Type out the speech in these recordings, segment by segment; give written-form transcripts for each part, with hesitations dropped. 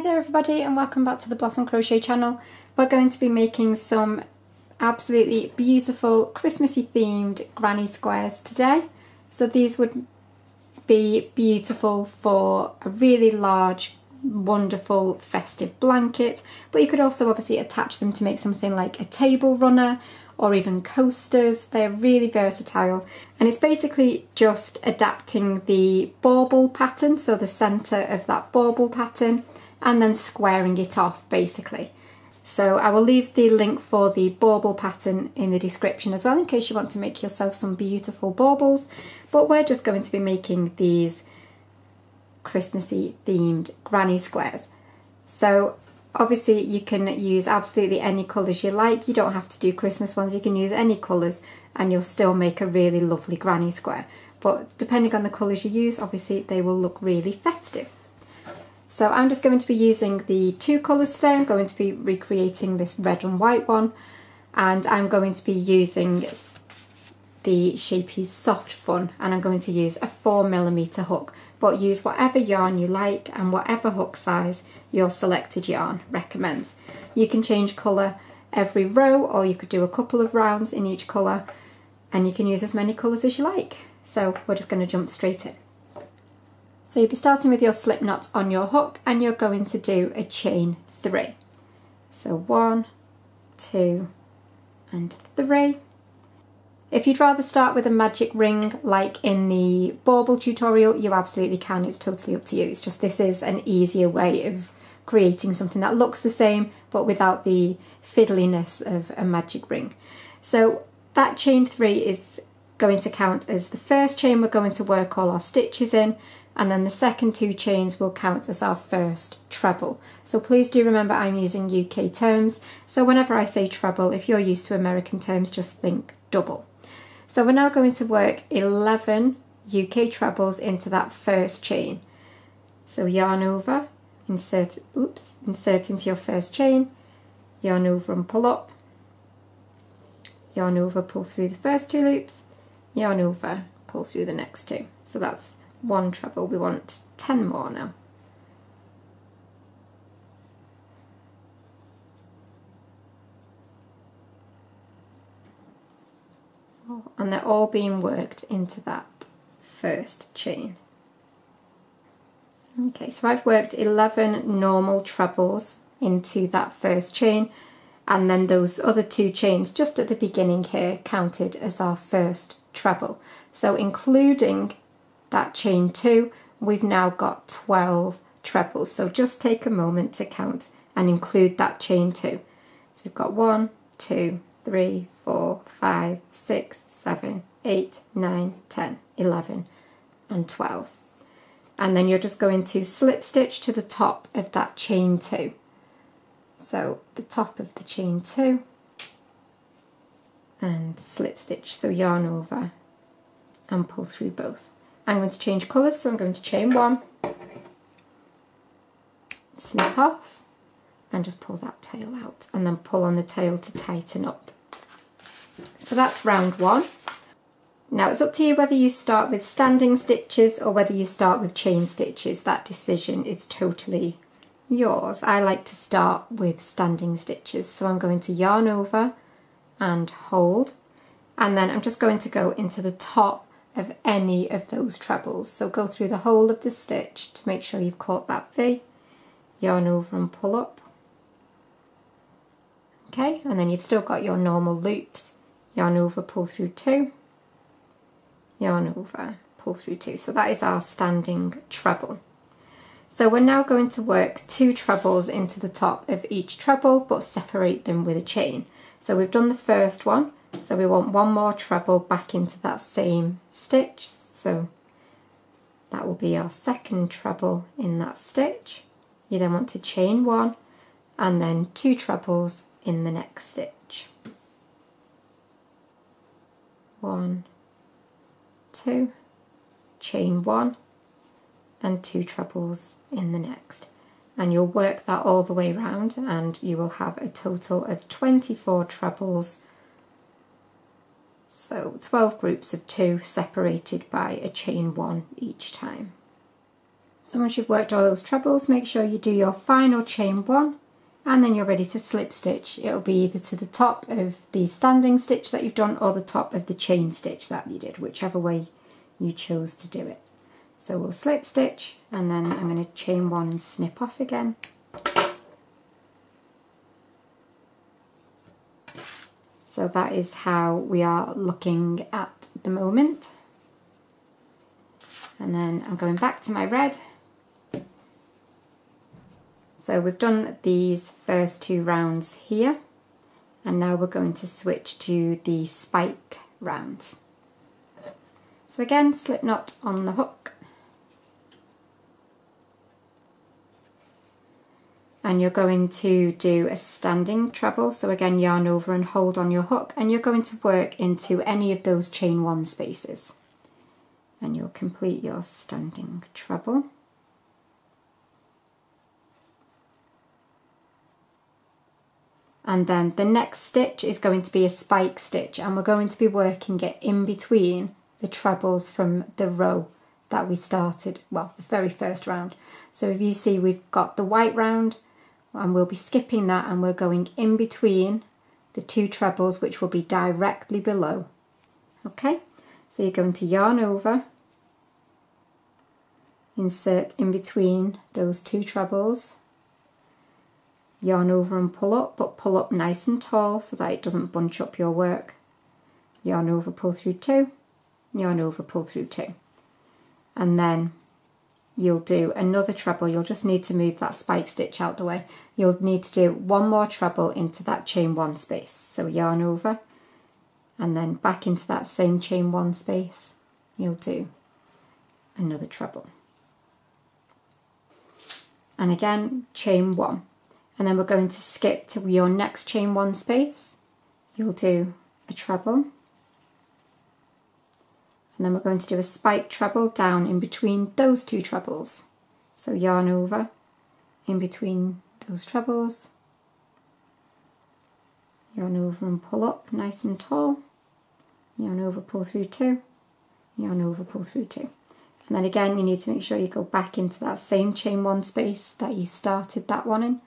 there everybody, and welcome back to the Blossom Crochet channel. We're going to be making some absolutely beautiful Christmassy themed granny squares today. So these would be beautiful for a really large, wonderful festive blanket, but you could also obviously attach them to make something like a table runner or even coasters. They're really versatile, and it's basically just adapting the bauble pattern, so the centre of that bauble pattern, and then squaring it off basically. So I will leave the link for the bauble pattern in the description as well, in case you want to make yourself some beautiful baubles. But we're just going to be making these Christmassy themed granny squares. So obviously you can use absolutely any colours you like. You don't have to do Christmas ones, you can use any colours and you'll still make a really lovely granny square. But depending on the colours you use, obviously they will look really festive. So I'm just going to be using the two colours today. I'm going to be recreating this red and white one, and I'm going to be using the Shapey's Soft Fun, and I'm going to use a 4mm hook, but use whatever yarn you like and whatever hook size your selected yarn recommends. You can change colour every row, or you could do a couple of rounds in each colour, and you can use as many colours as you like. So we're just going to jump straight in. So you'll be starting with your slip knot on your hook, and you're going to do a chain 3. So 1, 2 and 3. If you'd rather start with a magic ring like in the bauble tutorial, you absolutely can. It's totally up to you. It's just this is an easier way of creating something that looks the same but without the fiddliness of a magic ring. So that chain 3 is going to count as the first chain we're going to work all our stitches in, and then the second 2 chains will count as our first treble. So please do remember I'm using UK terms, so whenever I say treble, if you're used to American terms, just think double. So we're now going to work 11 UK trebles into that first chain. So yarn over, insert into your first chain, yarn over and pull up, yarn over, pull through the first 2 loops, yarn over, pull through the next 2. So that's 1 treble. We want 10 more now. And they're all being worked into that first chain. Okay, so I've worked 11 normal trebles into that first chain, and then those other 2 chains just at the beginning here counted as our first treble. So including that chain 2, we've now got 12 trebles. So just take a moment to count and include that chain 2. So we've got 1, 2, 3, 4, 5, 6, 7, 8, 9, 10, 11 and 12. And then you're just going to slip stitch to the top of that chain 2. So the top of the chain 2 and slip stitch, so yarn over and pull through both. I'm going to change colours, so I'm going to chain 1, snip off and just pull that tail out, and then pull on the tail to tighten up. So that's round 1. Now it's up to you whether you start with standing stitches or whether you start with chain stitches. That decision is totally yours. I like to start with standing stitches, so I'm going to yarn over and hold, and then I'm just going to go into the top of any of those trebles. So go through the whole of the stitch to make sure you've caught that V, yarn over and pull up. Okay, and then you've still got your normal loops. Yarn over, pull through 2, yarn over, pull through 2. So that is our standing treble. So we're now going to work 2 trebles into the top of each treble, but separate them with a chain. So we've done the first one, so we want 1 more treble back into that same stitch. So that will be our second treble in that stitch. You then want to chain 1 and then 2 trebles in the next stitch. 1, 2, chain 1 and 2 trebles in the next, and you'll work that all the way round, and you will have a total of 24 trebles, so 12 groups of 2 separated by a chain 1 each time. So once you've worked all those trebles, make sure you do your final chain 1 and then you're ready to slip stitch. It'll be either to the top of the standing stitch that you've done or the top of the chain stitch that you did, whichever way you chose to do it. So we'll slip stitch and then I'm going to chain 1 and snip off again. So that is how we are looking at the moment. And then I'm going back to my red. So we've done these first 2 rounds here, and now we're going to switch to the spike rounds. So again, slip knot on the hook, and you're going to do a standing treble. So again, yarn over and hold on your hook, and you're going to work into any of those chain 1 spaces, and you'll complete your standing treble. And then the next stitch is going to be a spike stitch, and we're going to be working it in between the trebles from the row that we started, well, the very first round. So if you see, we've got the white round and we'll be skipping that, and we're going in between the 2 trebles, which will be directly below. Okay, so you're going to yarn over, insert in between those 2 trebles, yarn over and pull up, but pull up nice and tall so that it doesn't bunch up your work. Yarn over, pull through 2, yarn over, pull through 2. And then you'll do another treble. You'll just need to move that spike stitch out the way. You'll need to do 1 more treble into that chain 1 space. So yarn over and then back into that same chain 1 space. You'll do another treble. And again, chain 1. And then we're going to skip to your next chain 1 space. You'll do a treble. And then we're going to do a spike treble down in between those 2 trebles. So yarn over in between those trebles. Yarn over and pull up nice and tall. Yarn over, pull through 2. Yarn over, pull through 2. And then again, you need to make sure you go back into that same chain 1 space that you started that one in,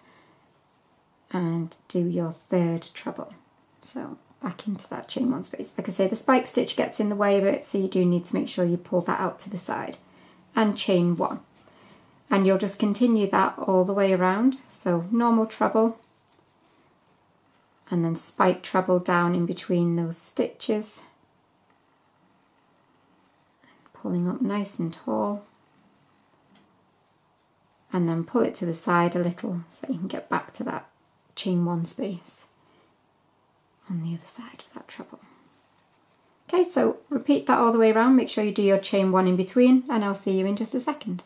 and do your 3rd treble. So back into that chain 1 space. Like I say, the spike stitch gets in the way of it, so you do need to make sure you pull that out to the side, and chain 1. And you'll just continue that all the way around. So normal treble, and then spike treble down in between those stitches, pulling up nice and tall, and then pull it to the side a little so you can get back to that chain 1 space on the other side of that treble. Okay, so repeat that all the way around. Make sure you do your chain 1 in between, and I'll see you in just a second.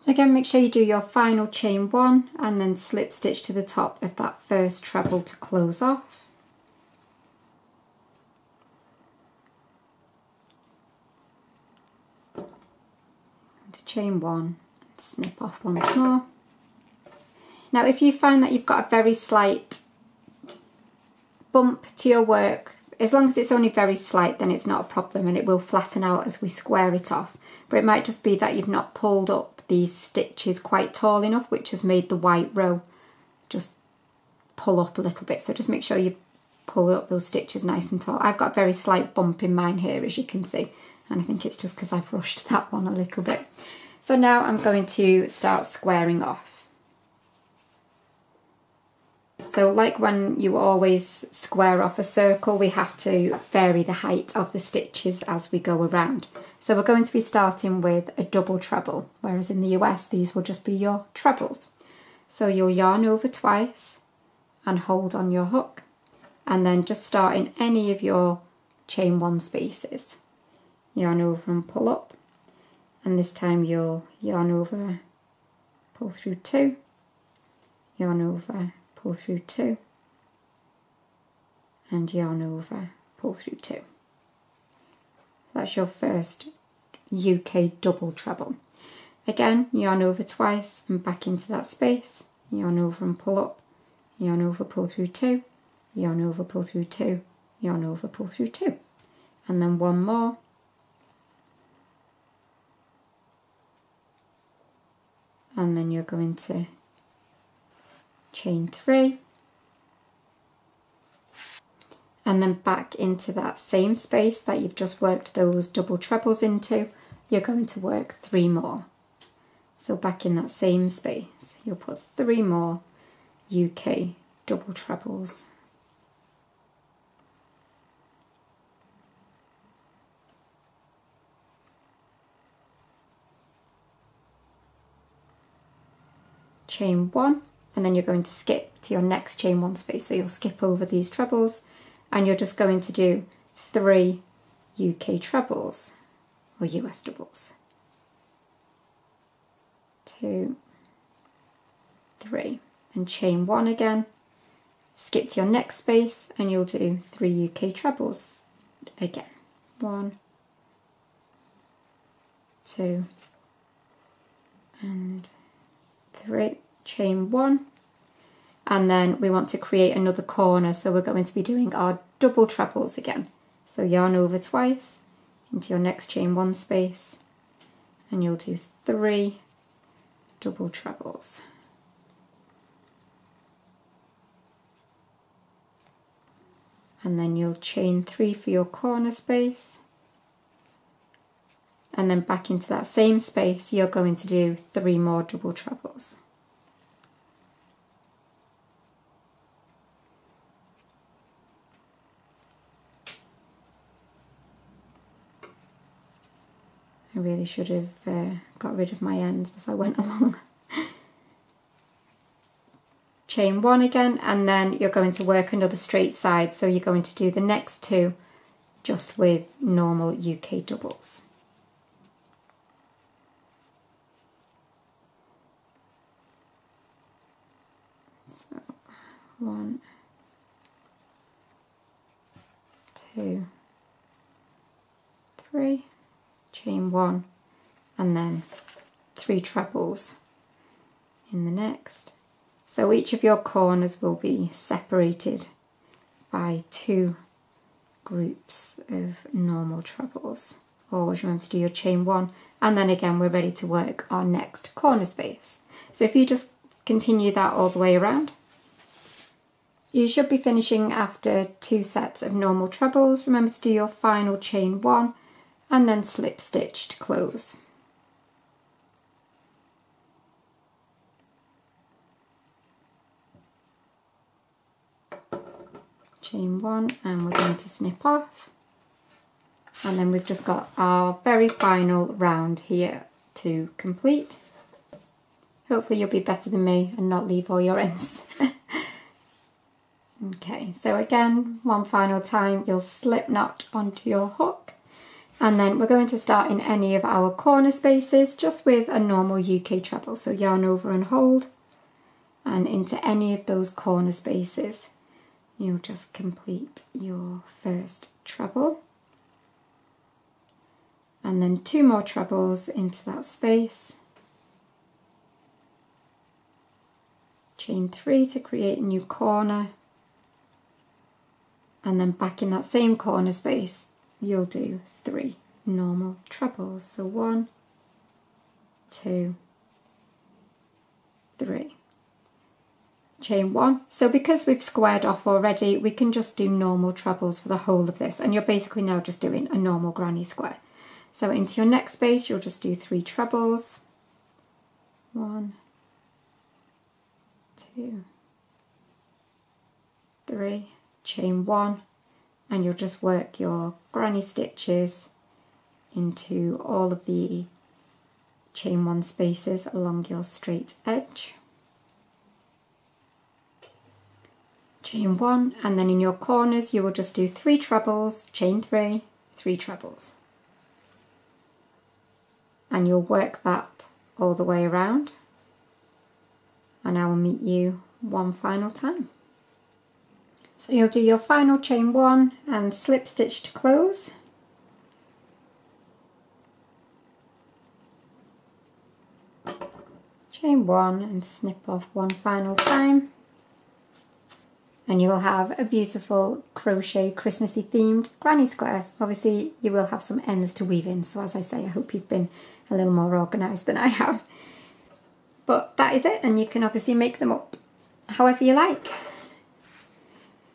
So again, make sure you do your final chain 1 and then slip stitch to the top of that first treble to close off. To chain 1 and snip off once more. Now if you find that you've got a very slight bump to your work, as long as it's only very slight, then it's not a problem and it will flatten out as we square it off. But it might just be that you've not pulled up these stitches quite tall enough, which has made the white row just pull up a little bit. So just make sure you pull up those stitches nice and tall. I've got a very slight bump in mine here, as you can see, and I think it's just because I've rushed that one a little bit. So now I'm going to start squaring off. So like when you always square off a circle, we have to vary the height of the stitches as we go around. So we're going to be starting with a double treble, whereas in the US these will just be your trebles. So you'll yarn over twice and hold on your hook, and then just start in any of your chain 1 spaces. Yarn over and pull up, and this time you'll yarn over, pull through 2, yarn over, pull through 2, and yarn over, pull through 2. That's your first UK double treble. Again, yarn over twice and back into that space, yarn over and pull up, yarn over, pull through 2, yarn over, pull through 2, yarn over, pull through 2, and then one more, and then you're going to chain 3, and then back into that same space that you've just worked those double trebles into, you're going to work 3 more. So back in that same space, you'll put 3 more UK double trebles. Chain 1, and then you're going to skip to your next chain 1 space. So you'll skip over these trebles and you're just going to do 3 UK trebles or US doubles. 2, 3, and chain 1 again, skip to your next space and you'll do 3 UK trebles again. 1, 2, and 3, chain 1, and then we want to create another corner, so we're going to be doing our double trebles again. So yarn over twice into your next chain 1 space and you'll do 3 double trebles. And then you'll chain 3 for your corner space, and then back into that same space you're going to do 3 more double trebles. I really should have got rid of my ends as I went along. Chain 1 again, and then you're going to work another straight side, so you're going to do the next 2 just with normal UK doubles. So 1, 2, 3, chain 1, and then 3 trebles in the next. So each of your corners will be separated by 2 groups of normal trebles. Always remember to do your chain 1, and then again we're ready to work our next corner space. So if you just continue that all the way around, you should be finishing after 2 sets of normal trebles. Remember to do your final chain 1 and then slip stitch to close. Chain 1, and we're going to snip off, and then we've just got our very final round here to complete. Hopefully you'll be better than me and not leave all your ends. Okay, so again, one final time, you'll slip knot onto your hook, and then we're going to start in any of our corner spaces just with a normal UK treble. So yarn over and hold, and into any of those corner spaces you'll just complete your first treble, and then 2 more trebles into that space, chain 3 to create a new corner, and then back in that same corner space you'll do 3 normal trebles. So 1, 2, 3. Chain 1. So because we've squared off already, we can just do normal trebles for the whole of this, and you're basically now just doing a normal granny square. So into your next space you'll just do 3 trebles. 1, 2, 3, chain 1, and you'll just work your granny stitches into all of the chain 1 spaces along your straight edge. Chain 1, and then in your corners you will just do 3 trebles, chain 3, 3 trebles, and you'll work that all the way around, and I will meet you one final time. So you'll do your final chain 1 and slip stitch to close, chain 1 and snip off one final time, and you will have a beautiful crochet Christmassy themed granny square. Obviously you will have some ends to weave in, so as I say, I hope you've been a little more organised than I have. But that is it, and you can obviously make them up however you like.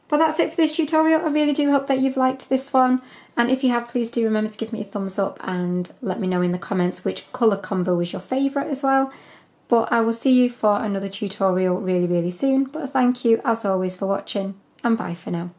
But that's it for this tutorial. I really do hope that you've liked this one, and if you have, please do remember to give me a thumbs up and let me know in the comments which colour combo was your favourite as well. But I will see you for another tutorial really, really soon. But thank you as always for watching, and bye for now.